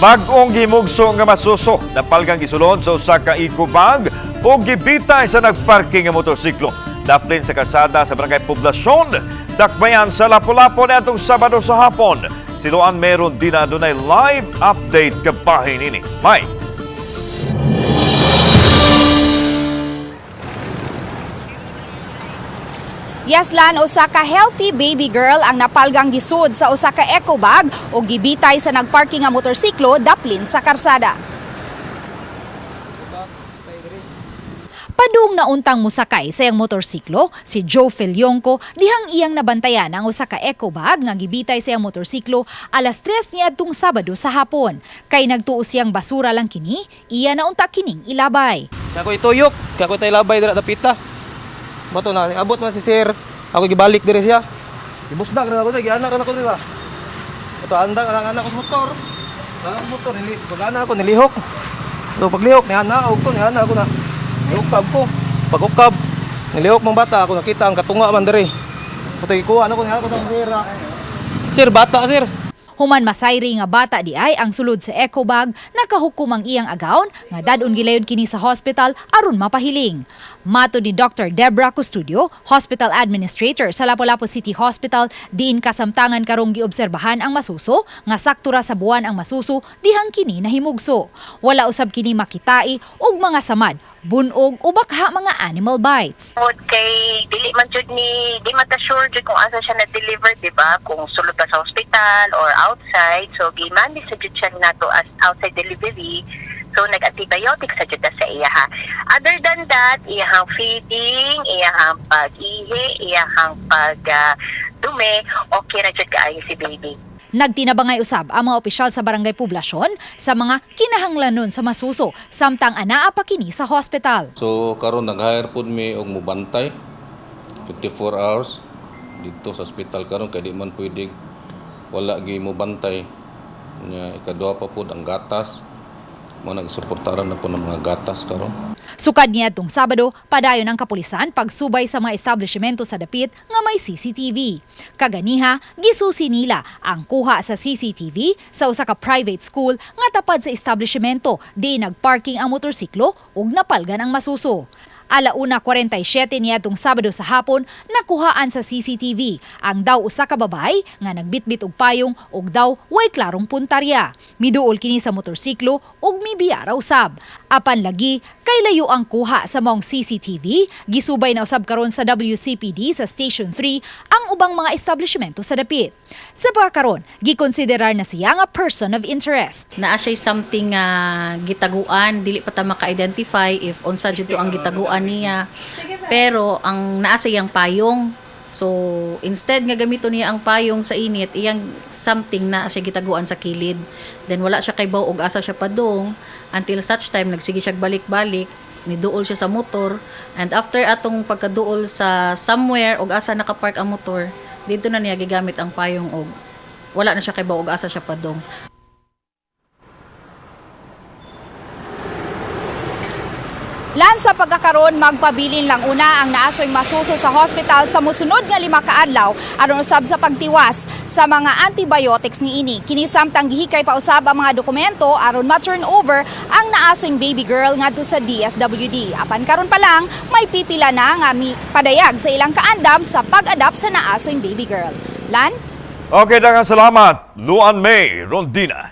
Bag-ong gimugso nga masuso napalgang gisulod sa usa ka eco-bag o gibitay sa nagparking nga motorsiklo. Daplin sa kalsada sa Barangay Poblasyon, dakbayan sa Lapu-Lapu niadtong Sabado sa hapon. Siloan meron din na dunay live update kabahin ini. May Yaslan, usa ka healthy baby girl ang napalgang gisud sa usa ka eco bag o gibitay sa nagparking nga motorsiklo daplin sa karsada. Padung na untang musakay sa iyang motorsiklo, si Joe Felyongco, dihang iyang nabantayan ang usa ka eco bag nga gibitay sa iyang motorsiklo alas 3 niadtong Sabado sa hapon. Kay nagtuo siyang basura lang kini, iya na unta kining ilabay. Ako ituyok, ako tay labay dira tapita. Bato na abot man si sir. Ako gibalik dire siya. Gibusdak na ako, gianak na ako dira. Ito andak ang anak ko sa motor. Ang motor pag-ana ako nilihok. So paglihok ni ana og to ni ana ako na. Ukab ko. Pag-ukab, nilihok mong bata ako nakita ang katunga man dire. Puto ikuha na ko ni ako sa sira. Sir, bata sir. Human masayri nga bata di ay ang sulod sa eco bag, nakahukom ang iyang agawn nga dadun gilayon kini sa hospital aron mapahiling. Mato ni Dr. Debra Custodio, Hospital Administrator sa Lapu-Lapu City Hospital, diin kasamtangan karong giobserbahan ang masuso nga saktura sa buwan ang masuso dihang kini nahimugso. Wala usab kini makitai og mga samad, bunog o bakha mga animal bites. Kay dili man jud ni di sure jud kung asa siya na-deliver, di ba? Kung sulod pa sa hospital or outside. So gimanage sa jud siya nato as outside delivery. So nag-antibiotics sa jud sa iya ha. Other than that, iyahang feeding, iyahang pag-ihi, iyahang pag-dumi, okay na jud kaayo si baby. Nagtinabangay usab ang mga opisyal sa Barangay Poblasyon sa mga kinahanglanon sa masuso samtang anaa pa kini sa hospital. So karon nag-hire pud mi og mobantay 54 hours dito sa hospital karon kay di man pwedeng wala gi mobantay. Nya ikaduha pa pud ang gatas. Mo nagsuportaran na po ng mga gatas karon. Sukad niadtong Sabado, padayon ang kapulisan pagsubay sa mga establishmento sa dapit nga may CCTV. Kaganiha, gisusi nila ang kuha sa CCTV sa usa ka private school nga tapad sa establishmento di nagparking ang motorsiklo ug napalgan ang masuso. Alauna 47 niadtong Sabado sa hapon, nakuhaan sa CCTV ang daw usa ka babay nga nagbitbit og payong ug daw way klarong puntarya. Miduol kini sa motorsiklo ug mibiya raw usab. Apan lagi kay layo ang kuha sa mong CCTV, gisubay na usab karon sa WCPD sa Station 3 ang ubang mga establishmento sa dapit. Sa pagkakaron, gikonsiderar na siya nga person of interest. Naa siya something gitaguan, dili pa ta maka-identify if unsa jud to ang gitaguan niya. Pero ang naa sa iyang payong. So instead nga gamiton niya ang payong sa init, iyang something na siya gitaguan sa kilid. Then wala siya kay baw og asa siya padong until such time nagsige siya balik-balik, niduol siya sa motor, and after atong pagkaduol sa somewhere og asa nakapark ang motor, dito na niya gigamit ang payong og wala na siya kay baw og asa siya padong. Lan sa pagkakaroon, magpabilin lang una ang naasoy masuso sa hospital sa musunod nga 5 ka adlaw aron usab sa pagtiwas sa mga antibiotics niini. Kini samtang gihikay pa usab ang mga dokumento aron ma-turn over ang naasoy baby girl ngadto sa DSWD. Apan karon pa lang may pipila na nga padayag sa ilang kaandam sa pag-adapt sa naasoy baby girl. Lan? okay, daghang salamat, Luan May Rondina.